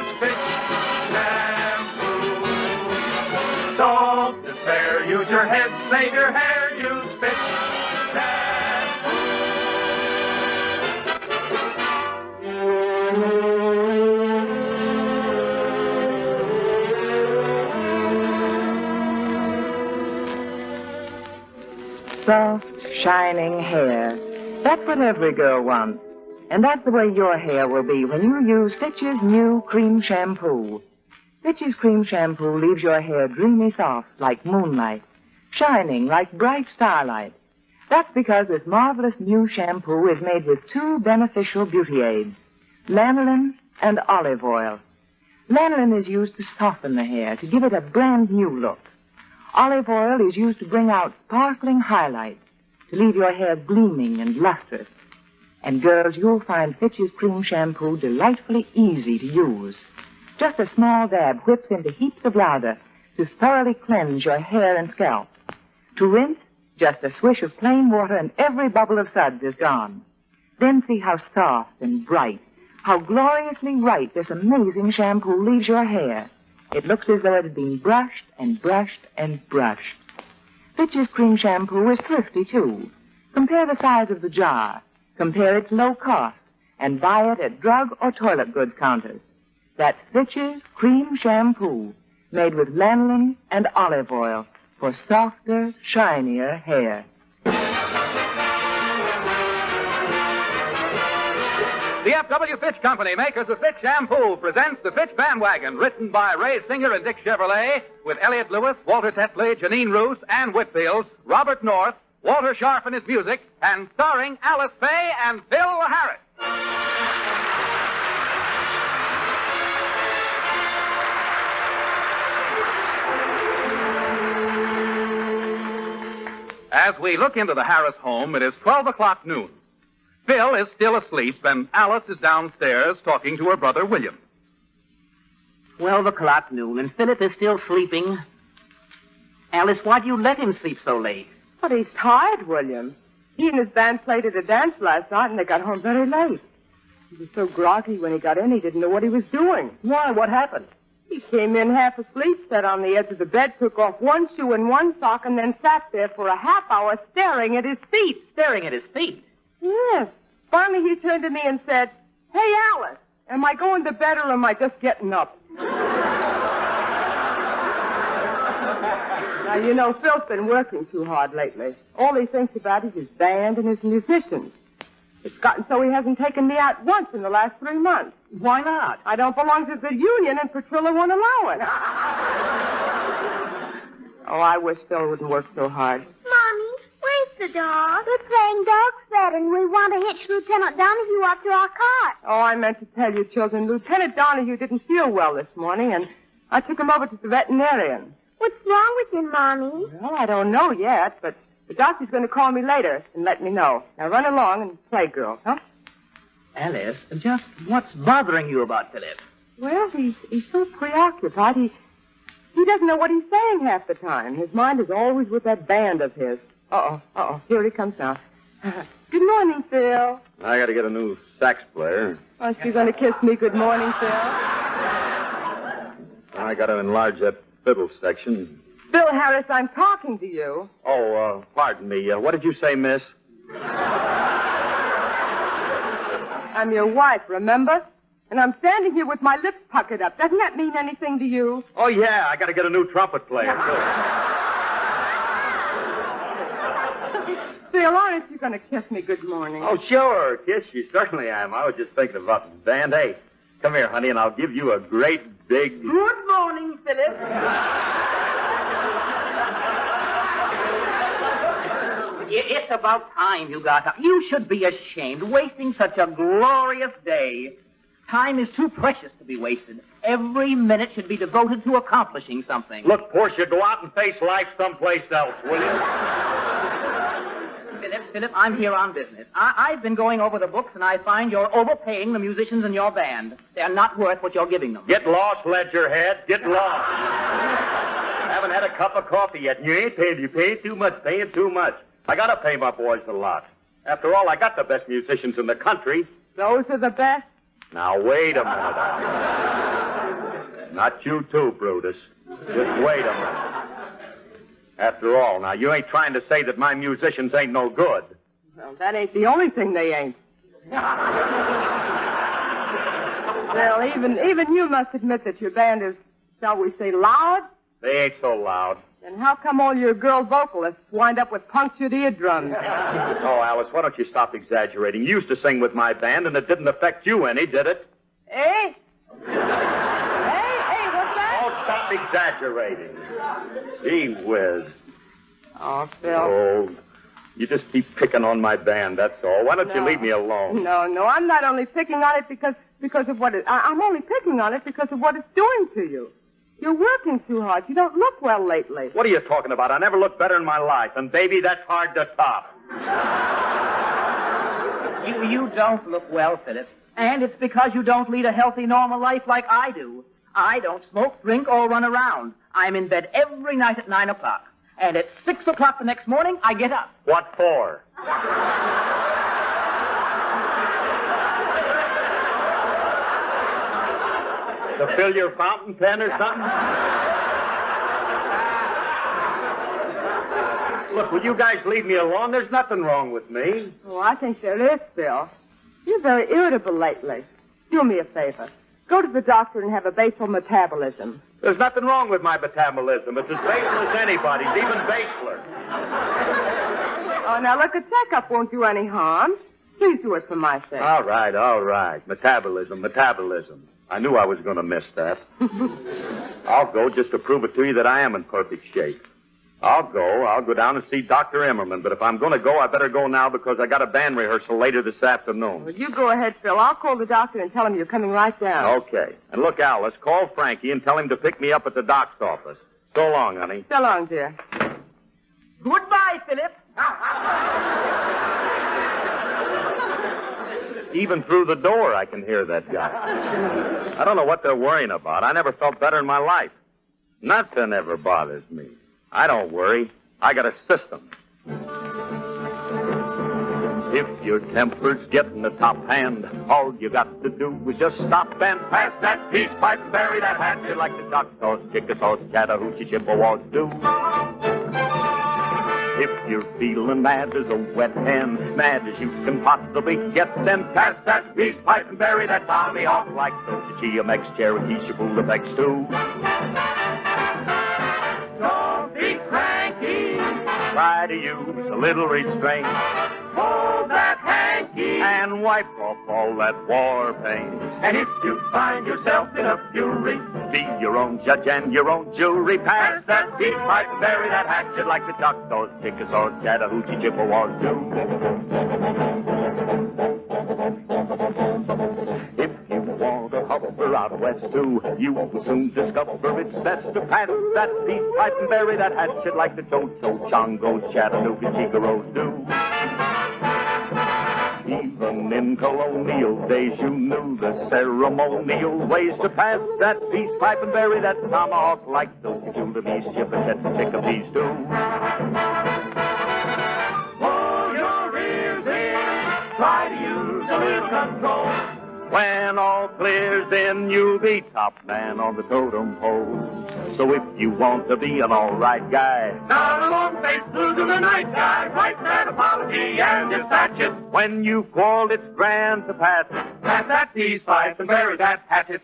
use Fitch shampoo. Don't despair, use your head, save your hair, use Fitch shampoo. Soft, shining hair. That's what every girl wants. And that's the way your hair will be when you use Fitch's new cream shampoo. Fitch's cream shampoo leaves your hair dreamy soft like moonlight, shining like bright starlight. That's because this marvelous new shampoo is made with two beneficial beauty aids, lanolin and olive oil. Lanolin is used to soften the hair, to give it a brand new look. Olive oil is used to bring out sparkling highlights, to leave your hair gleaming and lustrous. And girls, you'll find Fitch's cream shampoo delightfully easy to use. Just a small dab whips into heaps of lather to thoroughly cleanse your hair and scalp. To rinse, just a swish of plain water and every bubble of suds is gone. Then see how soft and bright, how gloriously white this amazing shampoo leaves your hair. It looks as though it had been brushed and brushed and brushed. Fitch's cream shampoo is thrifty, too. Compare the size of the jar, compare its low cost, and buy it at drug or toilet goods counters. That's Fitch's cream shampoo, made with lanolin and olive oil for softer, shinier hair. The F.W. Fitch Company, makers of Fitch Shampoo, presents the Fitch Bandwagon, written by Ray Singer and Dick Chevrolet, with Elliot Lewis, Walter Tetley, Janine Roos, Ann Whitfield, Robert North, Walter Sharp and his music, and starring Alice Faye and Phil Harris. As we look into the Harris home, it is 12 o'clock noon. Phil is still asleep, and Alice is downstairs talking to her brother, William. 12 o'clock noon, and Philip is still sleeping. Alice, why do you let him sleep so late? But he's tired, William. He and his band played at a dance last night, and they got home very late. He was so groggy when he got in, he didn't know what he was doing. Why? What happened? He came in half asleep, sat on the edge of the bed, took off one shoe and one sock, and then sat there for a half hour staring at his feet. Staring at his feet? Yes. Finally, he turned to me and said, "Hey, Alice, am I going to bed or am I just getting up?" Now, you know, Phil's been working too hard lately. All he thinks about is his band and his musicians. It's gotten so he hasn't taken me out once in the last 3 months. Why not? I don't belong to the union, and Petrilla won't allow it. Oh, I wish Phil wouldn't work so hard. Mommy, where's the dog? We're playing dog sled, and we want to hitch Lieutenant Donahue up to our cart. Oh, I meant to tell you, children, Lieutenant Donahue didn't feel well this morning, and I took him over to the veterinarian. What's wrong with him, Mommy? Well, I don't know yet, but the doctor's going to call me later and let me know. Now run along and play, girl, huh? Alice, just what's bothering you about Philip? Well, he's so preoccupied. He doesn't know what he's saying half the time. His mind is always with that band of his. Uh-oh. Here he comes now. Good morning, Phil. I got to get a new sax player. Aren't you going to kiss me good morning, Phil? I got to enlarge that fiddle section. Phil Harris, I'm talking to you. Oh, pardon me. What did you say, miss? I'm your wife, remember? And I'm standing here with my lips puckered up. Doesn't that mean anything to you? Oh, yeah. I got to get a new trumpet player, too. Phil, aren't you going to kiss me good morning? Oh, sure. Kiss you. Certainly I am. I was just thinking about the band. Hey, come here, honey, and I'll give you a great big... Good morning, Philip. It's about time you got up. You should be ashamed, wasting such a glorious day. Time is too precious to be wasted. Every minute should be devoted to accomplishing something. Look, Portia, go out and face life someplace else, will you? Philip, I'm here on business. I've been going over the books, and I find you're overpaying the musicians in your band. They're not worth what you're giving them. Get lost, Ledgerhead. Get lost. Haven't had a cup of coffee yet, and you ain't paying. You paying too much, paying too much. I gotta pay my boys a lot. After all, I got the best musicians in the country. Those are the best? Now, wait a minute. Not you too, Brutus. Just wait a minute. After all, now, you ain't trying to say that my musicians ain't no good. Well, that ain't the only thing they ain't. Well, even you must admit that your band is, shall we say, loud? They ain't so loud. Then how come all your girl vocalists wind up with punctured eardrums? Oh, Alice, why don't you stop exaggerating? You used to sing with my band, and it didn't affect you any, did it? Hey, what's that? Oh, stop exaggerating. Gee whiz. Oh, Phil. Oh, you just keep picking on my band, that's all. Why don't you leave me alone? No, I'm not only picking on it because of what I'm only picking on it because of what it's doing to you. You're working too hard. You don't look well lately. What are you talking about? I never looked better in my life. And, baby, that's hard to top. You don't look well, Philip. And it's because you don't lead a healthy, normal life like I do. I don't smoke, drink, or run around. I'm in bed every night at 9 o'clock. And at 6 o'clock the next morning, I get up. What for? To fill your fountain pen or something? Look, will you guys leave me alone? There's nothing wrong with me. Oh, I think there is, Phil. You're very irritable lately. Do me a favor. Go to the doctor and have a basal metabolism. There's nothing wrong with my metabolism. It's as basal as anybody's, even baseler. Oh, now look, a checkup won't do any harm. Please do it for my sake. All right. Metabolism. I knew I was going to miss that. I'll go just to prove it to you that I am in perfect shape. I'll go down and see Dr. Emmerman, but if I'm going to go, I better go now because I got a band rehearsal later this afternoon. Well, you go ahead, Phil. I'll call the doctor and tell him you're coming right down. Okay. And look, Alice, call Frankie and tell him to pick me up at the doc's office. So long, honey. So long, dear. Goodbye, Philip. Even through the door, I can hear that guy. I don't know what they're worrying about. I never felt better in my life. Nothing ever bothers me. I don't worry. I got a system. If your temper's getting the top hand, all you got to do is just stop and pass that peace pipe and bury that hatchet like the Choctaws, Chickasaws, Chattahoochee, Chippewas do. If you're feeling mad as a wet hen, mad as you can possibly get, then pass that peace pipe and bury that tomahawk like those Chiamex, Cherokees, Chapultepec too. Don't be cranky. Try to use a little restraint. Hold that hanky and wipe off all that war pain. And if you find yourself in a fury, be your own judge and your own jury. Pass that peace pipe and bury that hatchet like the Choctaws, Chickasaws, Chattahoochee, Chippewas do. If you want to hover out west too, you will soon discover it's best to pass that peace pipe and bury that hatchet like the Cho-Cho, Chongos, Chattanooga, Chicaros do. Even in colonial days, you knew the ceremonial ways to pass that peace pipe and bury that tomahawk like those Chickadees, Chippewas, and Chickadees do. Pull your ears in, try to use a little control. When all clears, then you'll be top man on the totem pole. So if you want to be an all-right guy, down along face through to the night guy, write that apology and dispatch it. When you've quarreled, it's grand to pass it. Pass that peace pipe and bury that hatchet.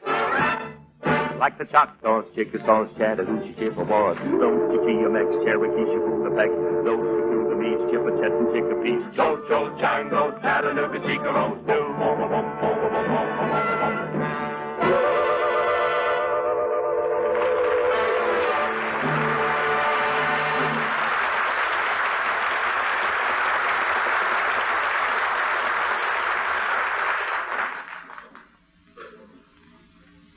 Like the Choctaws, Chickasaws, Chattahoochee, Chippewas, those Chiamex, Cherokees, Chapultepec, those Chickadees, Chippewas, and Chickadees, Cho-Cho, Changos, Chattanooga, Chicaros, do.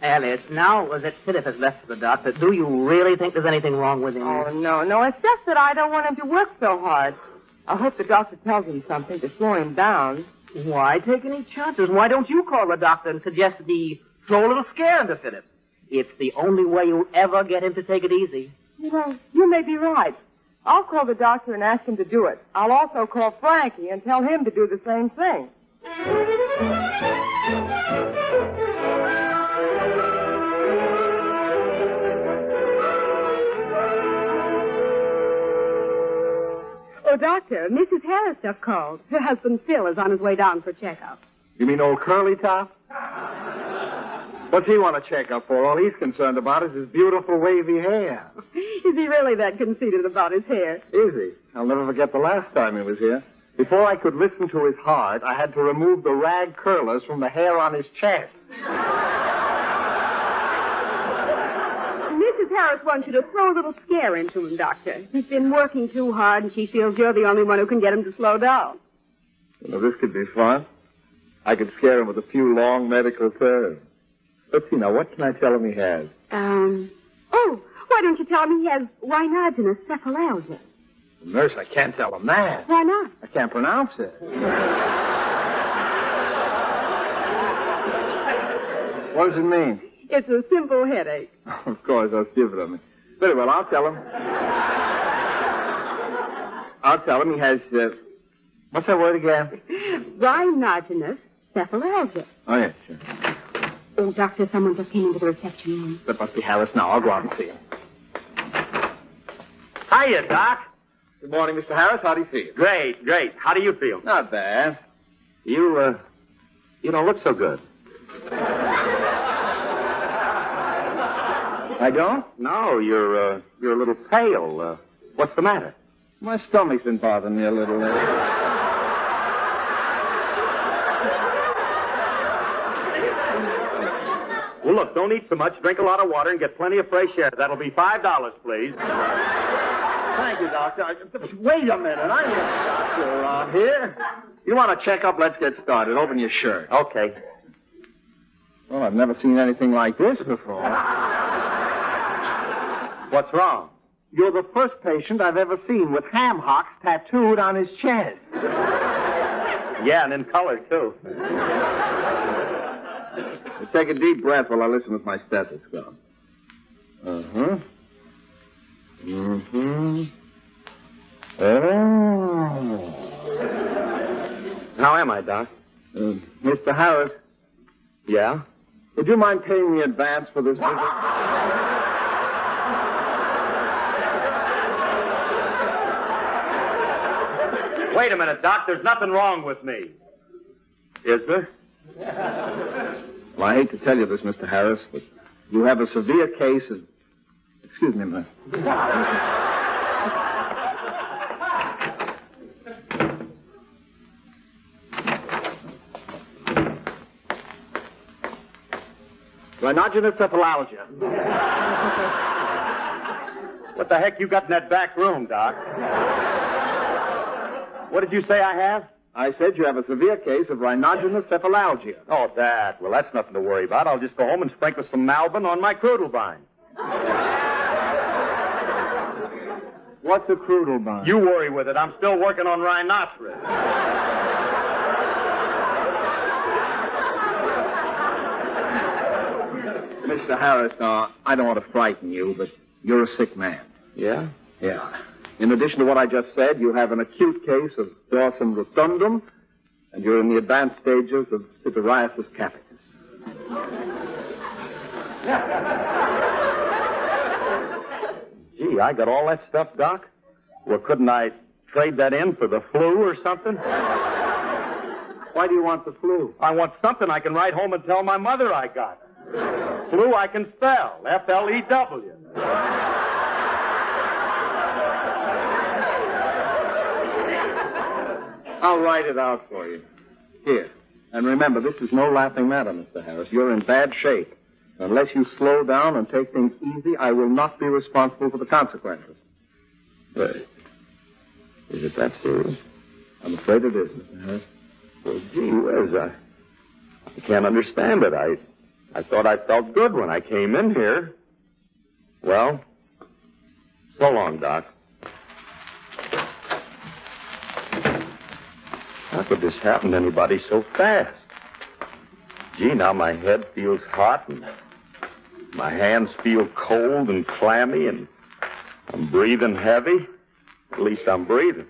Alice, now that Philip has left for the doctor, do you really think there's anything wrong with him? Oh, no. It's just that I don't want him to work so hard. I hope the doctor tells him something to slow him down. Why take any chances? Why don't you call the doctor and suggest that he throw a little scare into Philip? It's the only way you'll ever get him to take it easy. Well, you may be right. I'll call the doctor and ask him to do it. I'll also call Frankie and tell him to do the same thing. Oh, Doctor, Mrs. Harris just called. Her husband Phil is on his way down for checkup. You mean old Curly Top? What's he want to check up for? All he's concerned about is his beautiful wavy hair. Is he really that conceited about his hair? Is he? I'll never forget the last time he was here. Before I could listen to his heart, I had to remove the rag curlers from the hair on his chest. Mrs. Harris wants you to throw a little scare into him, Doctor. He's been working too hard, and she feels you're the only one who can get him to slow down. Well, this could be fun. I could scare him with a few long medical terms. Let's see now, what can I tell him he has? Oh, why don't you tell him he has rhinogenous cephalalgia? Nurse, I can't tell him that. Why not? I can't pronounce it. What does it mean? It's a simple headache. Of course, I'll give it him. Very well, I'll tell him. I'll tell him he has, what's that word again? Rhinogenous cephalalgia. Oh, yeah, sure. Oh, Doctor, someone just came into the reception room. That must be Harris now. I'll go out and see him. Hiya, Doc. Good morning, Mr. Harris. How do you feel? Great, great. How do you feel? Not bad. You don't look so good. I don't? No, you're a little pale. What's the matter? My stomach's been bothering me a little lately. Well, look, don't eat so much. Drink a lot of water and get plenty of fresh air. That'll be $5, please. Thank you, Doctor. Wait a minute. I'm the doctor around here. You want to check up? Let's get started. Open your shirt. Okay. Well, I've never seen anything like this before. What's wrong? You're the first patient I've ever seen with ham hocks tattooed on his chest. Yeah, and in color, too. Take a deep breath while I listen with my stethoscope. Uh-huh. Mm-hmm. Oh. How am I, Doc? Mr. Harris. Yeah? Would you mind paying me advance for this visit? Wait a minute, Doc. There's nothing wrong with me. Is there? Well, I hate to tell you this, Mr. Harris, but you have a severe case of... Excuse me a minute. Rhinogenous cephalalgia. What the heck you got in that back room, Doc? What did you say I have? I said you have a severe case of rhinogenous cephalalgia. Oh, that. Well, that's nothing to worry about. I'll just go home and sprinkle some Malvin on my Crudelbine. What's a Crudelbine? You worry with it. I'm still working on rhinoceros. Mr. Harris, I don't want to frighten you, but you're a sick man. Yeah? Yeah. In addition to what I just said, you have an acute case of dorsum rotundum, and you're in the advanced stages of pityriasis capitis. Gee, I got all that stuff, Doc? Well, couldn't I trade that in for the flu or something? Why do you want the flu? I want something I can write home and tell my mother I got. Flu I can spell. F-L-E-W. I'll write it out for you. Here. And remember, this is no laughing matter, Mr. Harris. You're in bad shape. Unless you slow down and take things easy, I will not be responsible for the consequences. Wait. Is it that serious? I'm afraid it is, Mr. Harris. Well, gee whiz, I can't understand it. I thought I felt good when I came in here. Well, so long, Doc. How could this happen to anybody so fast? Gee, now my head feels hot and my hands feel cold and clammy and I'm breathing heavy. At least I'm breathing.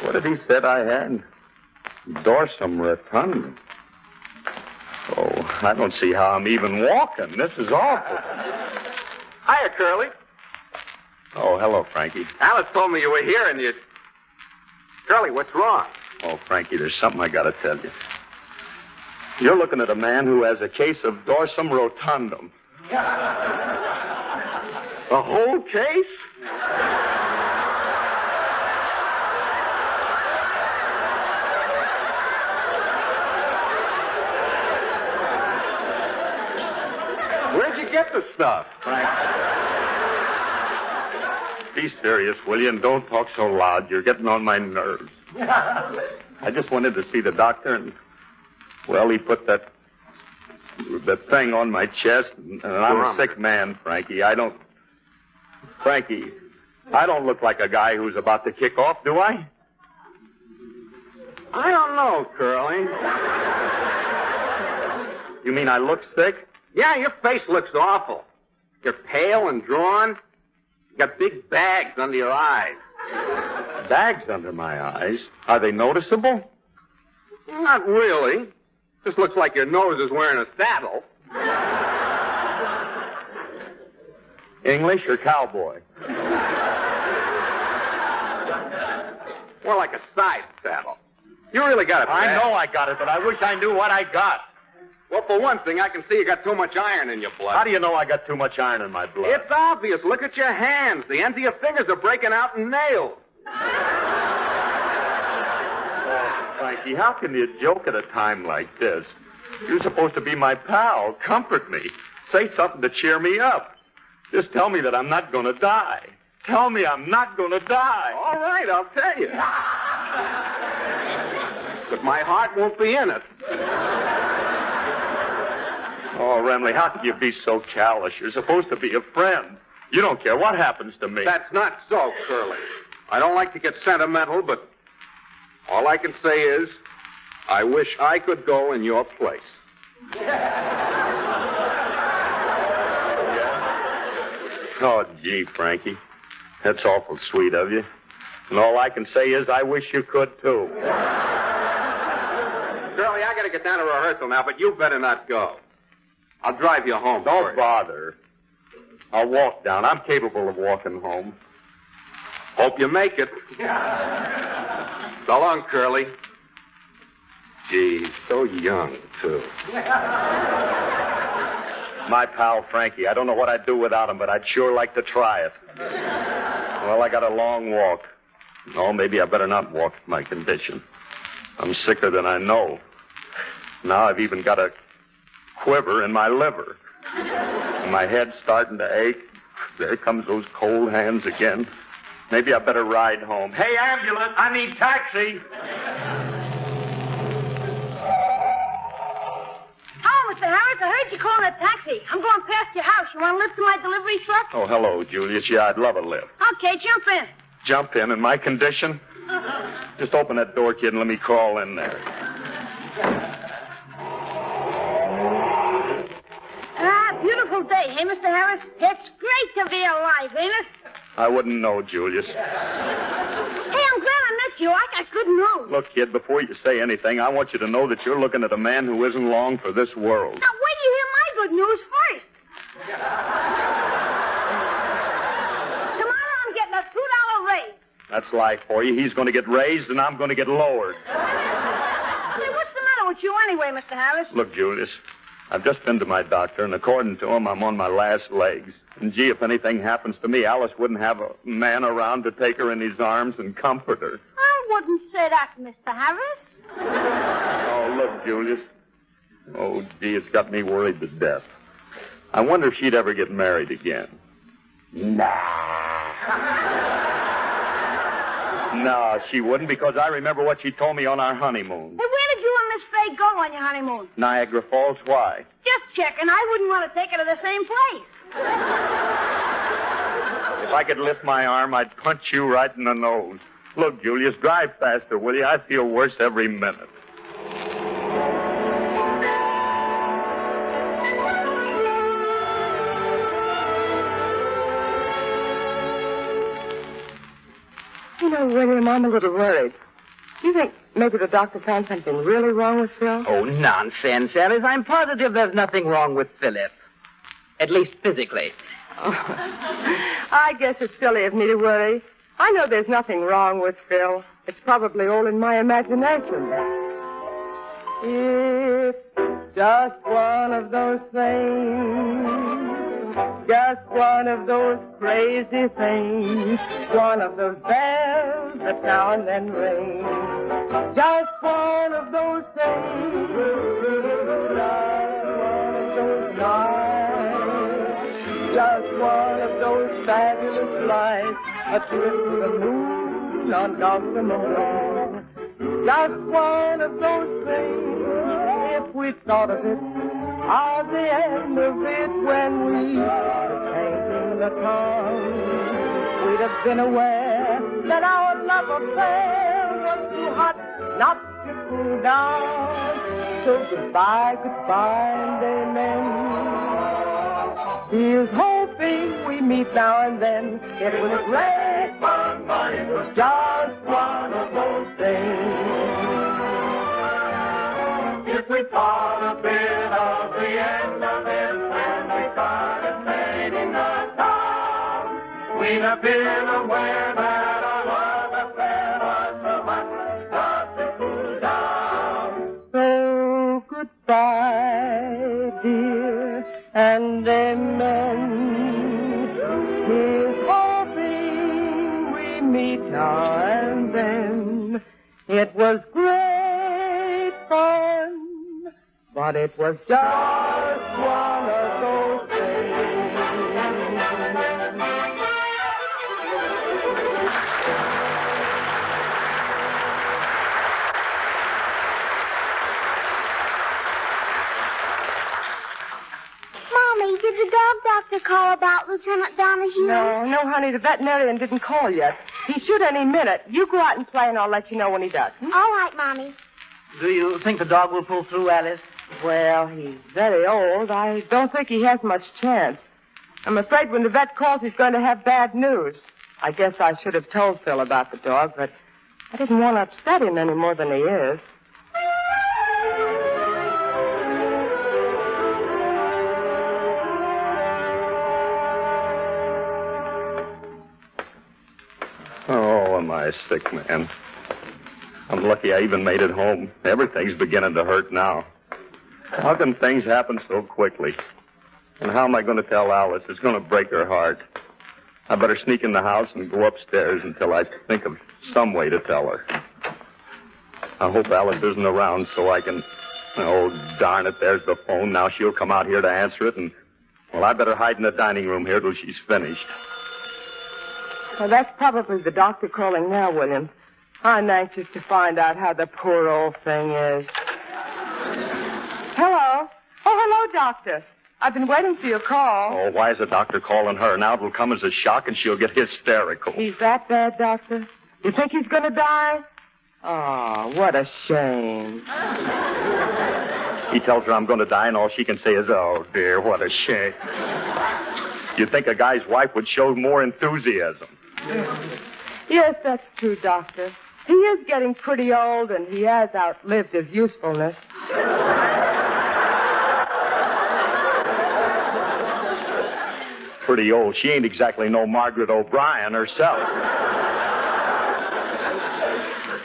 What did he said I had? Dorsum rotundum. Oh, I don't see how I'm even walking. This is awful. Hiya, Curly. Oh, hello, Frankie. Alice told me you were here and you... Curly, what's wrong? Oh, Frankie, there's something I gotta tell you. You're looking at a man who has a case of dorsum rotundum. The whole case? Where'd you get the stuff? Frank. Be serious, will you? And don't talk so loud. You're getting on my nerves. I just wanted to see the doctor, and, well, he put that thing on my chest, and I'm a sick man, Frankie. Frankie, I don't look like a guy who's about to kick off, do I? I don't know, Curly. You mean I look sick? Yeah, your face looks awful. You're pale and drawn. You got big bags under your eyes. Bags under my eyes? Are they noticeable? Not really. Just looks like your nose is wearing a saddle. English or cowboy? More like a side saddle. You really got it. I know I got it, but I wish I knew what I got. Well, for one thing, I can see you got too much iron in your blood. How do you know I got too much iron in my blood? It's obvious. Look at your hands. The ends of your fingers are breaking out in nails. Oh, Frankie, how can you joke at a time like this? You're supposed to be my pal. Comfort me. Say something to cheer me up. Just tell me that I'm not going to die. Tell me I'm not going to die. All right, I'll tell you. But my heart won't be in it. Oh, Remley, how can you be so callous? You're supposed to be a friend. You don't care what happens to me. That's not so, Curly. I don't like to get sentimental, but all I can say is I wish I could go in your place. Oh, gee, Frankie. That's awful sweet of you. And all I can say is I wish you could, too. Curly, I got to get down to rehearsal now, but you better not go. I'll drive you home. Don't bother. I'll walk down. I'm capable of walking home. Hope you make it. So long, Curly. Gee, so young, too. My pal, Frankie. I don't know what I'd do without him, but I'd sure like to try it. Well, I got a long walk. Oh, maybe I better not walk with my condition. I'm sicker than I know. Now I've even got a quiver in my liver. And my head's starting to ache. There comes those cold hands again. Maybe I better ride home. Hey, ambulance, I need taxi. Oh, Mr. Harris, I heard you calling a taxi. I'm going past your house. You want to lift to my delivery truck? Oh, hello, Julius. Yeah, I'd love a lift. Okay, jump in. Jump in my condition? Just open that door, kid, and let me crawl in there. Beautiful day, hey, Mr. Harris? It's great to be alive, ain't it? I wouldn't know, Julius. Hey, I'm glad I met you. I got good news. Look, kid, before you say anything, I want you to know that you're looking at a man who isn't long for this world. Now, wait till you hear my good news first. Tomorrow I'm getting a $2 raise. That's life for you. He's going to get raised, and I'm going to get lowered. Hey, what's the matter with you anyway, Mr. Harris? Look, Julius, I've just been to my doctor, and according to him, I'm on my last legs. And, gee, if anything happens to me, Alice wouldn't have a man around to take her in his arms and comfort her. I wouldn't say that, Mr. Harris. Oh, look, Julius. Oh, gee, it's got me worried to death. I wonder if she'd ever get married again. No, she wouldn't, because I remember what she told me on our honeymoon. Hey, where did you and Miss Faye go on your honeymoon? Niagara Falls, why? Just checking. I wouldn't want to take her to the same place. If I could lift my arm, I'd punch you right in the nose. Look, Julius, drive faster, will you? I feel worse every minute. You know, William, I'm a little worried. Do you think maybe the doctor found something really wrong with Phil? Oh, nonsense, Alice. I'm positive there's nothing wrong with Philip. At least physically. I guess it's silly of me to worry. I know there's nothing wrong with Phil. It's probably all in my imagination. It's just one of those things. Just one of those crazy things. One of those bells that now and then ring. Just one of those things. Just one of those nights. Just one of those fabulous lights. A trip to the moon on Gossamer Moon. Just one of those things. If we thought of it, at the end of it, when we were painting the town, we'd have been aware that our love affair was too hot not to cool down. So goodbye, goodbye, and amen. Here's hoping we meet now and then. It was great fun, but it was just one of those things. If we thought a bit of the end of it when we started painting the town, we'd have been aware that our love affair was too hot not to cool down. So goodbye, dear, and amen. Here's hoping we meet now and then. It was great fun, but it was just one of those things. Mommy, did the dog doctor call about Lieutenant Donahue? No, honey, the veterinarian didn't call yet. He should any minute. You go out and play, and I'll let you know when he does. All right, Mommy. Do you think the dog will pull through, Alice? Well, he's very old. I don't think he has much chance. I'm afraid when the vet calls, he's going to have bad news. I guess I should have told Phil about the dog, but I didn't want to upset him any more than he is. Oh, am I a sick man? I'm lucky I even made it home. Everything's beginning to hurt now. How can things happen so quickly? And how am I going to tell Alice? It's going to break her heart. I better sneak in the house and go upstairs until I think of some way to tell her. I hope Alice isn't around so I can... Oh, darn it, there's the phone. Now she'll come out here to answer it, and... Well, I better hide in the dining room here till she's finished. Well, that's probably the doctor calling now, William. I'm anxious to find out how the poor old thing is. Hello? Oh, hello, Doctor. I've been waiting for your call. Oh, why is the doctor calling her? Now it'll come as a shock and she'll get hysterical. He's that bad, Doctor? You think he's going to die? Oh, what a shame. He tells her I'm going to die and all she can say is, oh, dear, what a shame. You'd think a guy's wife would show more enthusiasm. Yes, that's true, Doctor. He is getting pretty old, and he has outlived his usefulness. Pretty old. She ain't exactly no Margaret O'Brien herself.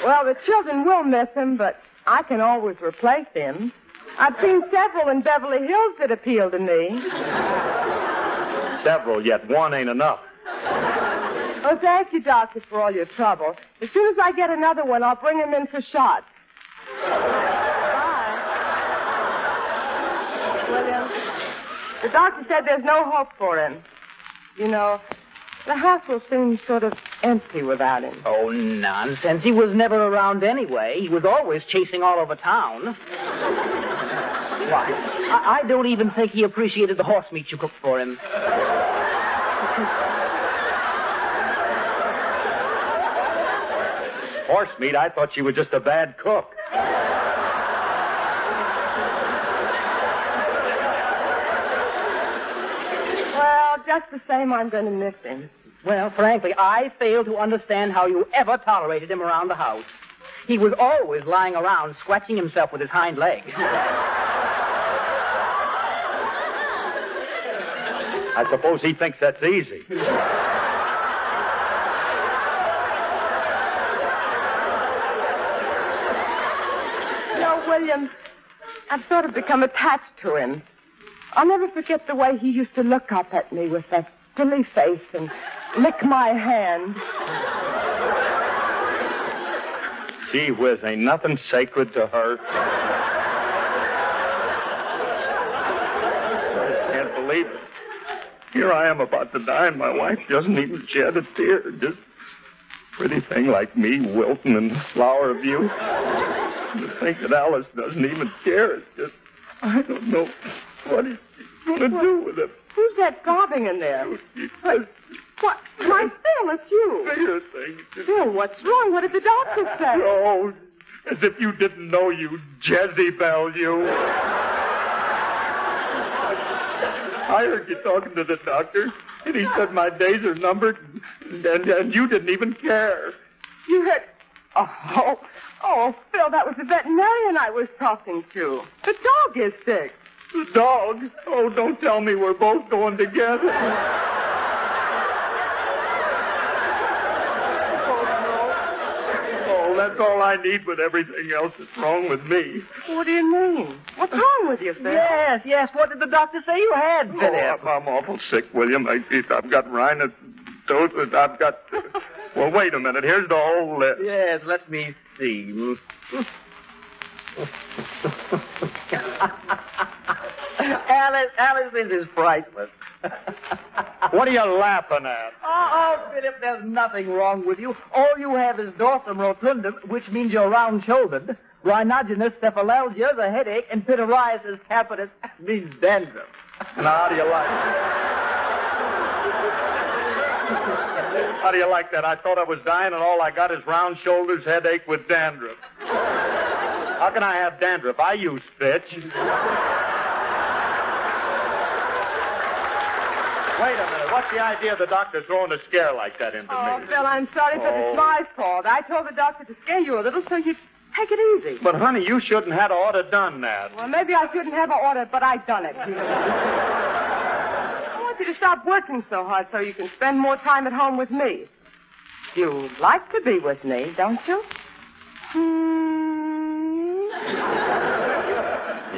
Well, the children will miss him, but I can always replace him. I've seen several in Beverly Hills that appeal to me. Several, yet one ain't enough. Oh, thank you, Doctor, for all your trouble. As soon as I get another one, I'll bring him in for shots. Bye. William, the doctor said there's no hope for him. You know, the house will seem sort of empty without him. Oh, nonsense. He was never around anyway. He was always chasing all over town. Why, I don't even think he appreciated the horse meat you cooked for him. Horse meat? I thought she was just a bad cook. Well, just the same, I'm going to miss him. Well, frankly, I fail to understand how you ever tolerated him around the house. He was always lying around, scratching himself with his hind leg. I suppose he thinks that's easy. William, I've sort of become attached to him. I'll never forget the way he used to look up at me with that silly face and lick my hand. Gee whiz, ain't nothing sacred to her. I can't believe it. Here I am about to die, and my wife doesn't even shed a tear. Just a pretty thing like me wilting in the flower of youth. To think that Alice doesn't even care. It's just, I don't know what he's going to do with it. Who's that sobbing in there? What? My Phil, it's you. Here, thing. Phil, what's wrong? What did the doctor say? Oh, as if you didn't know, you Jezebel, you. I heard you talking to the doctor, and he said my days are numbered, and you didn't even care. You heard... Oh, Phil, that was the veterinarian I was talking to. The dog is sick. The dog? Oh, don't tell me we're both going together. Oh, that's all I need with everything else that's wrong with me. What do you mean? What's wrong with you, Phil? Yes. What did the doctor say you had, Philip? Oh, I'm awful sick, William. I've got rhinotosis. I've got... Well, wait a minute. Here's the whole list. Yes, let me see. Alice, this is priceless. What are you laughing at? Oh, Philip, there's nothing wrong with you. All you have is dorsum rotundum, which means you're round-shouldered, rhinogenous cephalalgia, the headache, and pityriasis capitis means dandruff. Now, how do you like it? How do you like that? I thought I was dying, and all I got is round shoulders, headache with dandruff. How can I have dandruff? I use Fitch. Wait a minute. What's the idea of the doctor throwing a scare like that into me? Oh, Phil, I'm sorry, but it's my fault. I told the doctor to scare you a little so you'd take it easy. But, honey, you shouldn't have oughta done that. Well, maybe I shouldn't have an order, but I done it. I want you to stop working so hard so you can spend more time at home with me. You like to be with me, don't you?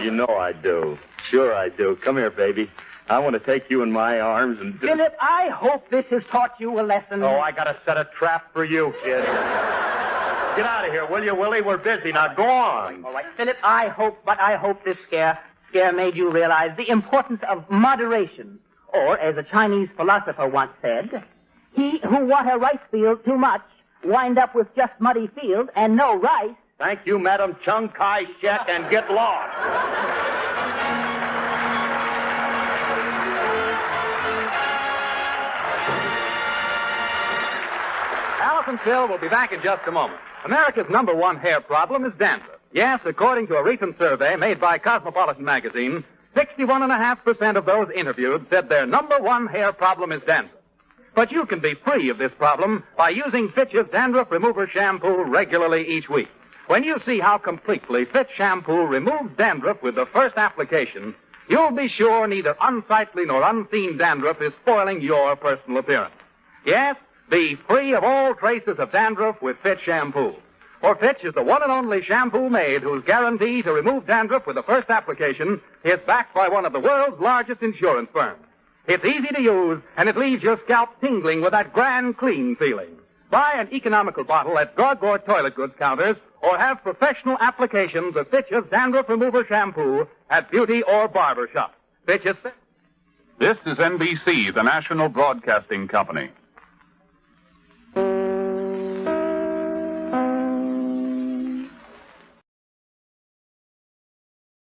You know I do. Sure I do. Come here, baby. I want to take you in my arms and... Philip, I hope this has taught you a lesson. Oh, I got to set a trap for you, kid. Get out of here, will you, Willie? We're busy. Now, go on. All right, Philip, I hope this scare made you realize the importance of moderation. Or, as a Chinese philosopher once said, he who water rice fields too much wind up with just muddy fields and no rice. Thank you, Madam Chung Kai Shek, and get lost. Alice and Phil will be back in just a moment. America's number one hair problem is dandruff. Yes, according to a recent survey made by Cosmopolitan magazine, 61.5% of those interviewed said their number one hair problem is dandruff. But you can be free of this problem by using Fitch's Dandruff Remover Shampoo regularly each week. When you see how completely Fitch Shampoo removes dandruff with the first application, you'll be sure neither unsightly nor unseen dandruff is spoiling your personal appearance. Yes, be free of all traces of dandruff with Fitch Shampoo. For Fitch is the one and only shampoo made whose guarantee to remove dandruff with the first application is backed by one of the world's largest insurance firms. It's easy to use, and it leaves your scalp tingling with that grand clean feeling. Buy an economical bottle at drug or toilet goods counters, or have professional applications of Fitch's Dandruff Remover Shampoo at beauty or barber shops. Fitch's... This is NBC, the national broadcasting company.